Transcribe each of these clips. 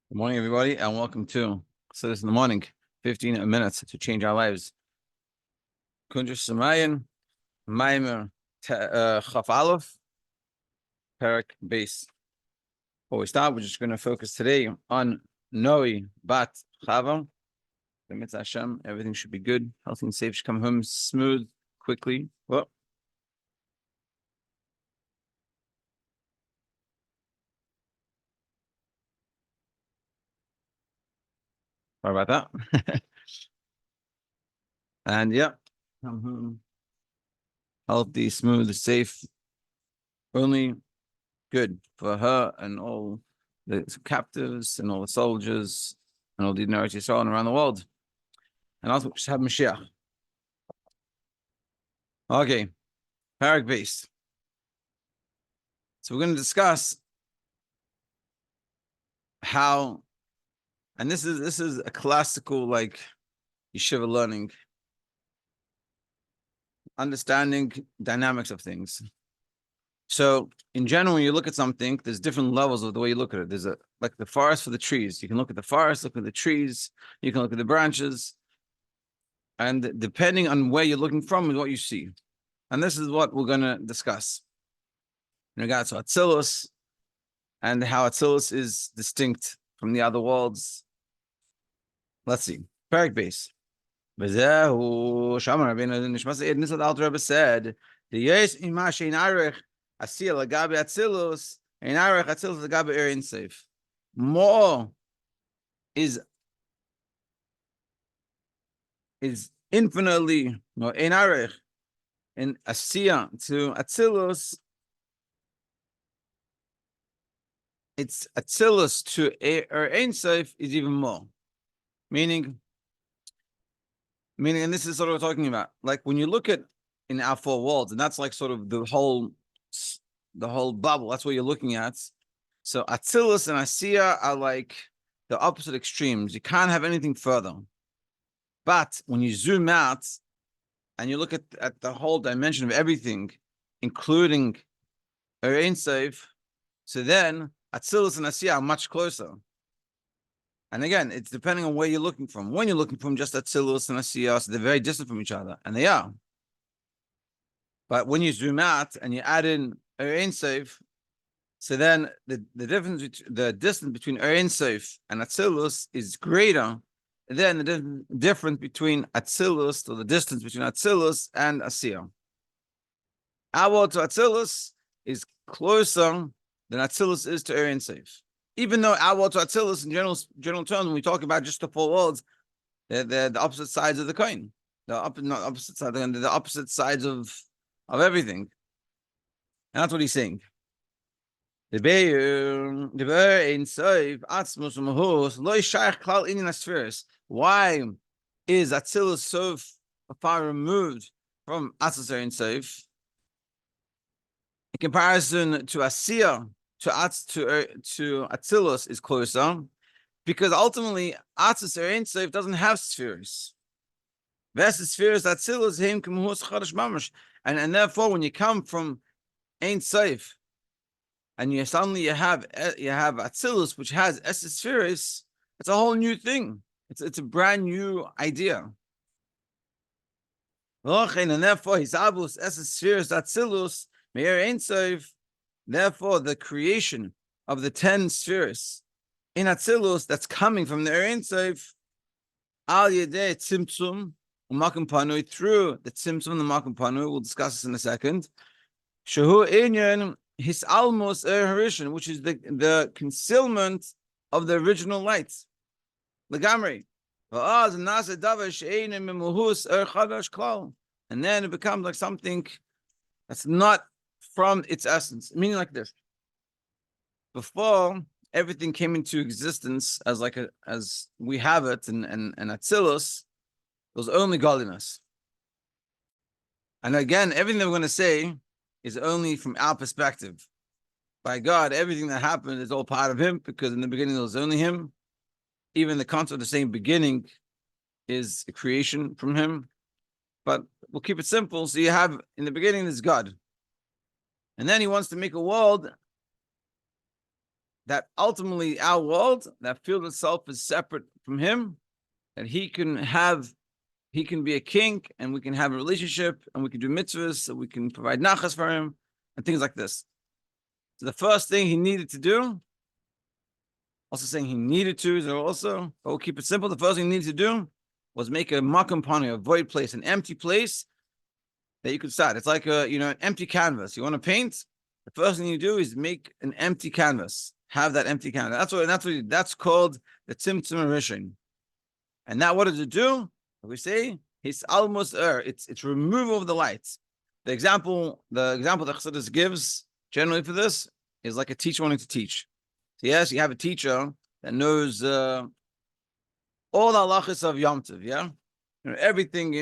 Good morning, everybody, and welcome to This in the Morning, 15 minutes to change our lives. Kuntres Maamer, Chava, Perak base. Before we start, we're just going to focus today on Noi Bat Chava. The Mitzvah Hashem, everything should be good, healthy and safe. Should come home smooth, quickly. Well, sorry about that. And yeah, come home healthy, smooth, safe. Only good for her and all the captives and all the soldiers and all the Eretz Yisroel and around the world. And also just have Mashiach. Okay, Parak based. So we're going to discuss how, and this is a classical like yeshiva learning, understanding dynamics of things. So in general, when you look at something, there's different levels of the way you look at it. There's like the forest for the trees. You can look at the forest, look at the trees, you can look at the branches. And depending on where you're looking from is what you see. And this is what we're going to discuss in regards to Atzilus and how Atzilus is distinct from the other worlds. Let's see. Parak base. V'zehu Shamar Rabbeinu Nishmas Eid Nisad Alter Rebbe said, the yes in ma shein arich asiya lagabe Atzilus ein arich Atzilus lagabe Ein Sof. More is infinitely no ein arich in asiya to Atzilus. It's Atzilus to Ein Sof is even more. Meaning, and this is sort of what we're talking about. Like when you look at in our four worlds, and that's like sort of the whole bubble. That's what you're looking at. So Atzilus and Asiya are like the opposite extremes. You can't have anything further. But when you zoom out and you look at the whole dimension of everything, including Ein Sof, so then Atzilus and Asiya are much closer. And again, it's depending on where you're looking from. When you're looking from just Atzilus and Asiya, so they're very distant from each other, and they are. But when you zoom out and you add in Ein Sof, so then the difference, the distance between Ein Sof and Atzilus is greater than the difference between Atzilus, or the distance between Atzilus and Asiya. Our world to Atzilus is closer than Atzilus is to Ein Sof. Even though our world to Atzilus, in general terms, when we talk about just the four worlds, they're the opposite sides of the coin. Not opposite sides, they're the opposite sides of everything. And that's what he's saying. The Ein Sof, Atzmus Mahus, Lo Shaykh Klal Inyan Asferis. Why is Atzilus so far removed from Atzilus Ein Sof? In comparison to Asiya, to Atzilus is closer, because ultimately Atzilus Ein Sof doesn't have spheres. And therefore, when you come from Ein Sof, and you suddenly you have Atzilus, which has spheres, it's a whole new thing. It's a brand new idea. And therefore, his abus spheres Atzilus me'er Ein Sof. Therefore, the creation of the 10 spheres in Atzilus that's coming from the Ein Sof, al yedei tzimtzum u'makom panui, through the tzimtzum, the makom panui. We'll discuss this in a second. Shehu inyan his almos harishin, which is the concealment of the original light. Legamri. And then it becomes like something that's not from its essence. Meaning like this. Before everything came into existence as we have it and Atzilus, it was only godliness. And again, everything that we're going to say is only from our perspective. By God, everything that happened is all part of Him, because in the beginning there was only Him. Even the concept of the same beginning is a creation from Him. But we'll keep it simple. So you have, in the beginning, there's God. And then He wants to make a world that ultimately our world, that field itself is separate from him, that he can be a king, and we can have a relationship, and we can do mitzvahs, so we can provide nachas for him, and things like this. So the first thing he needed to do, also saying he needed to, is also, but we'll keep it simple. The first thing he needed to do was make a makam pani, a void place, an empty place that you could start. It's like an empty canvas. You want to paint? The first thing you do is make an empty canvas. Have that empty canvas. That's called the tzimtzum rishon. And now what does it do? We say it's almost it's removal of the lights. The example that Chassidus gives generally for this is like a teacher wanting to teach. So yes, you have a teacher that knows all the halachas of Yom Tov, yeah? Everything,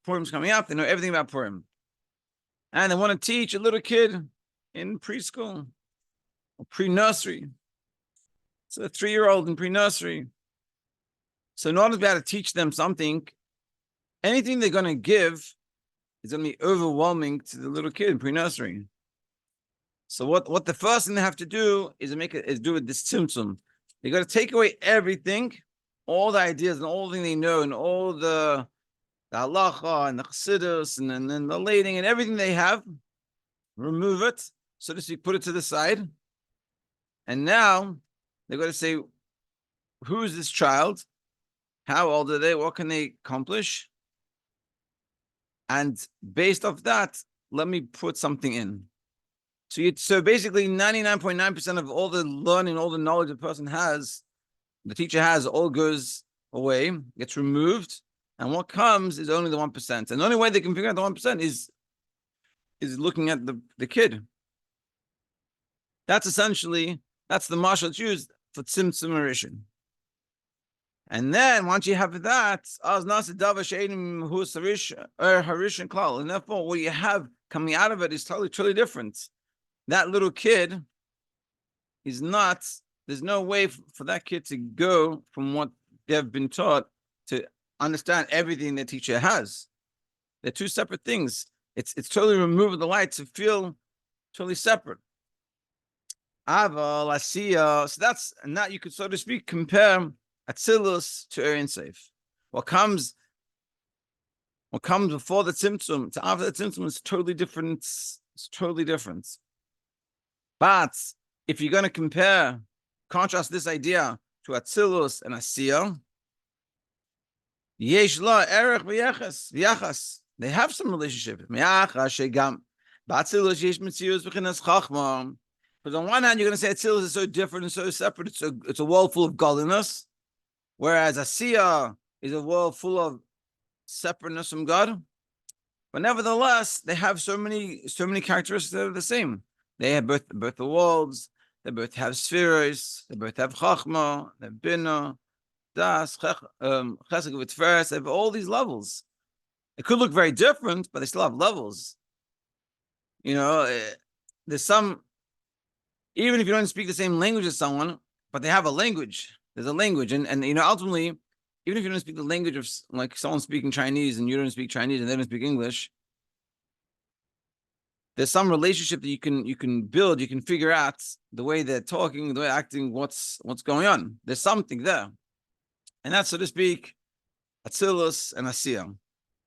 Purim's coming up, they know everything about Purim. And they want to teach a little kid in preschool or pre-nursery. So a 3-year-old in pre-nursery. So in order to be able to teach them something, anything they're going to give is going to be overwhelming to the little kid in pre-nursery. So what the first thing they have to do is do it this tzimtzum. They got to take away everything, all the ideas and all the things they know, and all the halacha and the chassidus and then the lading and everything they have, remove it, so to speak, put it to the side. And now they're going to say, who is this child? How old are they? What can they accomplish? And based off that, let me put something in. So basically 99.9% of all the learning, all the knowledge a person has, the teacher has, all goes away, gets removed, and what comes is only the 1%. And the only way they can figure out the 1% is looking at the kid. That's the marshal that's used for tzimtzum rishon. And then once you have that, and therefore what you have coming out of it is totally different. That little kid is not, there's no way for that kid to go from what they've been taught to understand everything the teacher has. They're two separate things. It's totally removing the light to feel totally separate. Aval, Asiya, so that's, and that you could, so to speak, compare Atzilus to Ein Sof. What comes before the tzimtzum to after the tzimtzum is totally different. It's totally different. But if you're going to contrast this idea to Atzilus and Asiya, Yesh la erech v'yachas. They have some relationship. Because on one hand, you're going to say Atzilus is so different and so separate. It's a world full of godliness, whereas Asiya is a world full of separateness from God. But nevertheless, they have so many characteristics that are the same. They have both the worlds. They both have spheres. They both have chachma. They have bina, das, chesed with first. They have all these levels. It could look very different, but they still have levels. There's some. Even if you don't speak the same language as someone, but they have a language. There's a language, and ultimately, even if you don't speak the language of, like, someone speaking Chinese and you don't speak Chinese and they don't speak English, there's some relationship that you can build. You can figure out the way they're talking, the way they're acting, what's going on. There's something there, and that's, so to speak, Atzilus and Asiya.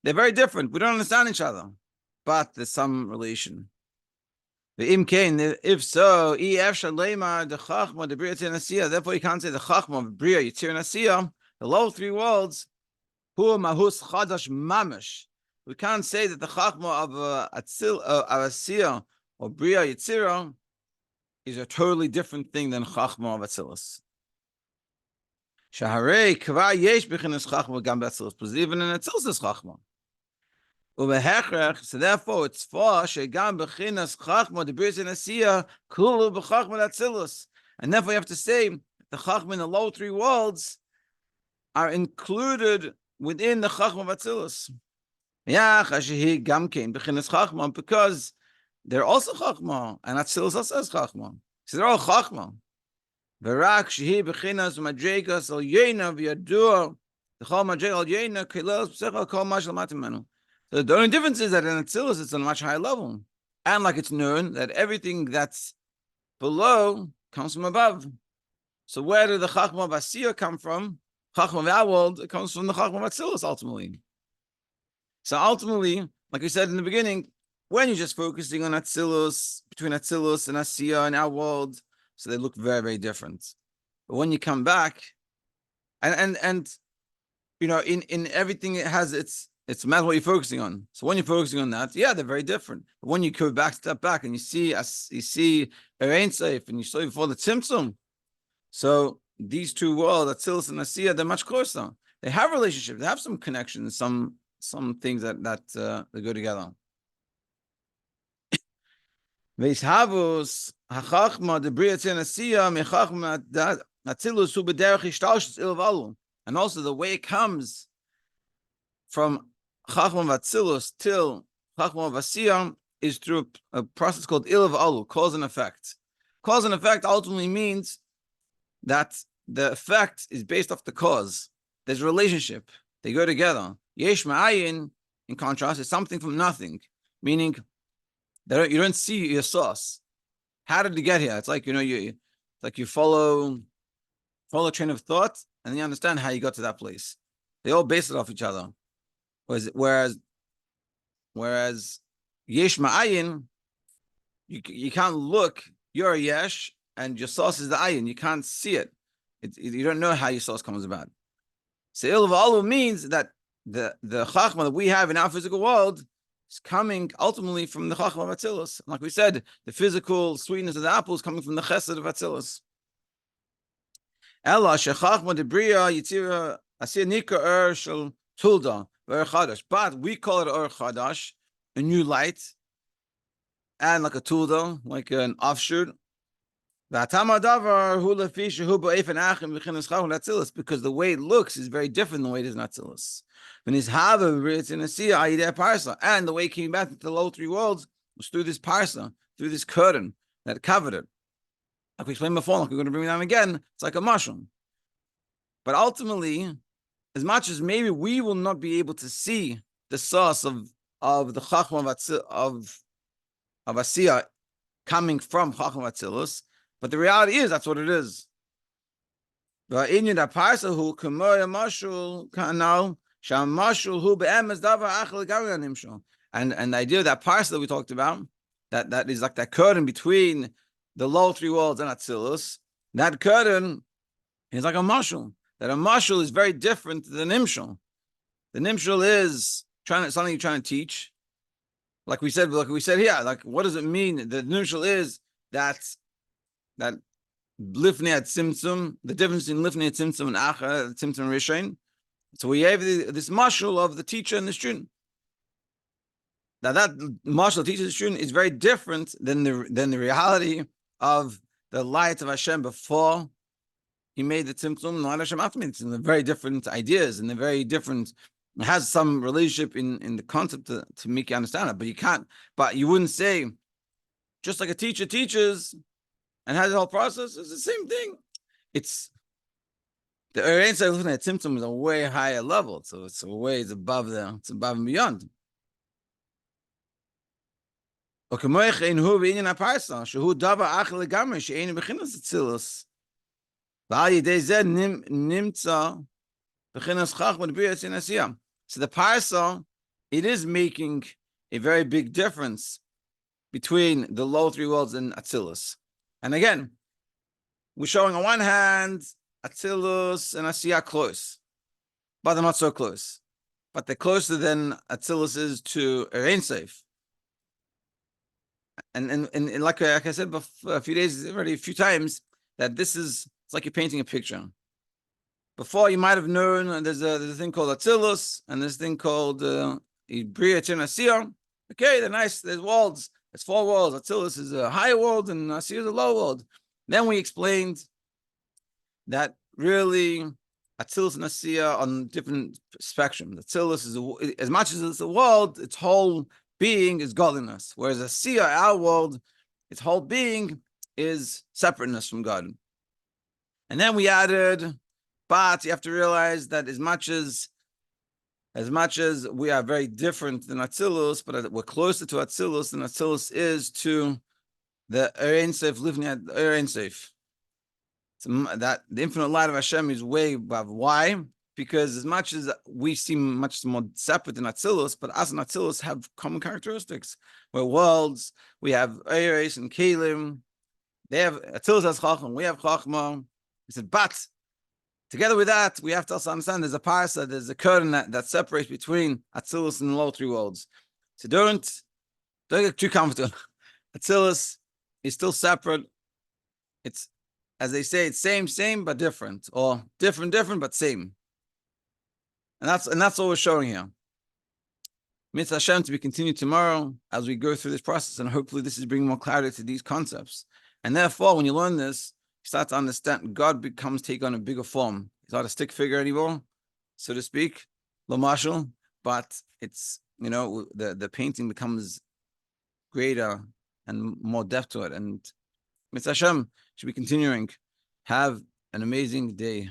They're very different. We don't understand each other, but there's some relation. If so, therefore you can't say the Chachma of Bria, Yitzir, and Asiya, the lower three worlds, Hu Mahus Chadash Mamish. We can't say that the Chachma of Asiya or Bria, Yitzira is a totally different thing than Chachma of Atzilus. Shaharei Kva Yesh Bechinas Chachma Gam Atzilus, because even in Atzilus is Chachma. So therefore, it's for Shegam Bechinas Chachma the Bria and Asiya Kulu B'Chachma Atzilus, and therefore you have to say the Chachma in the lower three worlds are included within the Chachma of Atzilus. Because they're also Chachma, and Atzilus also is Chachma. So they're all Chachma. So the only difference is that in Atzilus it's on a much higher level. And like it's known that everything that's below comes from above. So where did the Chachma of Asiya come from? Chachma of our world, it comes from the Chachma of Atzilus ultimately. So ultimately, like we said in the beginning, when you're just focusing on Atzilus, between Atzilus and Asiya in our world, so they look very, very different. But when you come back, and you know, in everything it has it's matter what you're focusing on. So when you're focusing on that, yeah, they're very different. But when you go back, step back, and you see Erein Safe, and you saw before the Tzimtzum. So these two worlds, Atzilus and Asiya, they're much closer. They have relationships. They have some connections. Some things that they go together. Veishavus hachachma debria Asiya mechachma Atzilus hu b'derech ishtalshus ilvalu, and also the way it comes from Chachma of Atzilus till Chachma of Asiya is through a process called Ilav Alu, cause and effect. Cause and effect ultimately means that the effect is based off the cause. There's a relationship. They go together. Yesh Ma'ayin, in contrast, is something from nothing, meaning that you don't see your source. How did you get here? It's like, you know, you follow a train of thought, and you understand how you got to that place. They all base it off each other. Whereas Yesh Ma'ayin, you can't look, you're a Yesh, and your source is the Ayin. You can't see it. You don't know how your source comes about. So Ilav Alu means that the Chachma that we have in our physical world is coming ultimately from the Chachma of Atzilus. Like we said, the physical sweetness of the apple is coming from the Chesed of Atzilus. Ella shechachma debriya yitzira asir nika shel tulda chadash. But we call it chadash, a new light, and like a tulda, like an offshoot. Because the way it looks is very different than the way it is in Atzilus. And the way it came back to the low three worlds was through this parsa, through this curtain that covered it. Like we explained before, like we're going to bring it down again, it's like a mushroom. But ultimately, as much as maybe we will not be able to see the source of the Chachma of Asiya coming from Chachma Atzilus, but the reality is that's what it is. And the idea of that parsa that we talked about, that is like that curtain between the low three worlds and Atzilus, that curtain is like a mashul. That a mashul is very different than nimshul. The nimshul is something you're trying to teach. Like we said here, like what does it mean? The nimshul is that lifnei at tzimtzum, the difference in lifnei at tzimtzum and acha, tzimtzum rishain. So we have this mashul of the teacher and the student. Now that mashal teaches the student is very different than the reality of the light of Hashem before He made the tzimtzum, and light of Hashem after made it. And they're very different ideas, and they're very different. It has some relationship in the concept to make you understand it, but you can't. But you wouldn't say just like a teacher teaches and has the whole process. It's the same thing. It's the Eretz Yisroel tzimtzum is a way higher level, so it's above and beyond. And the idea So the parsa, it is making a very big difference between the low three worlds and Atzilus. And again, we're showing on one hand Atzilus and Asiya close, but they're not so close. But they're closer than Atzilus is to Erein Safe. And like I said before, a few times, that it's like you're painting a picture. Before you might have known there's a thing called Atzilus and there's a thing called Bria Asiya. Okay, they're nice. There's worlds. There's four worlds. Atzilus is a higher world and Asiya is a low world. Then we explained that really Atzilus and Asiya are on different spectrums. Atzilus is as much as it's a world, its whole being is godliness, whereas Asiya, our world, its whole being is separateness from God. And then we added, but you have to realize that as much as we are very different than Atzilus, but we're closer to Atzilus than Atzilus is to the Erein Seif, living at Erein Seif. that the infinite light of Hashem is way above. Why? Because as much as we seem much more separate than Atzilus, but us and Atzilus have common characteristics. We're worlds. We have Eretz and Kalim. They have Atzilus has Chacham. We have Chachma. He said, but together with that, we have to also understand there's a parsa, there's a curtain that separates between Atzilus and the lower three worlds. So don't get too comfortable. Atzilus is still separate. It's, as they say, it's same, but different, or different, but same. And that's what we're showing here. Mitzvah Hashem to be continued tomorrow as we go through this process, and hopefully this is bringing more clarity to these concepts. And therefore, when you learn this, you start to understand God take on a bigger form. It's not a stick figure anymore, so to speak, lo mashal, but it's, the painting becomes greater and more depth to it. And Mitzvah Hashem should be continuing. Have an amazing day.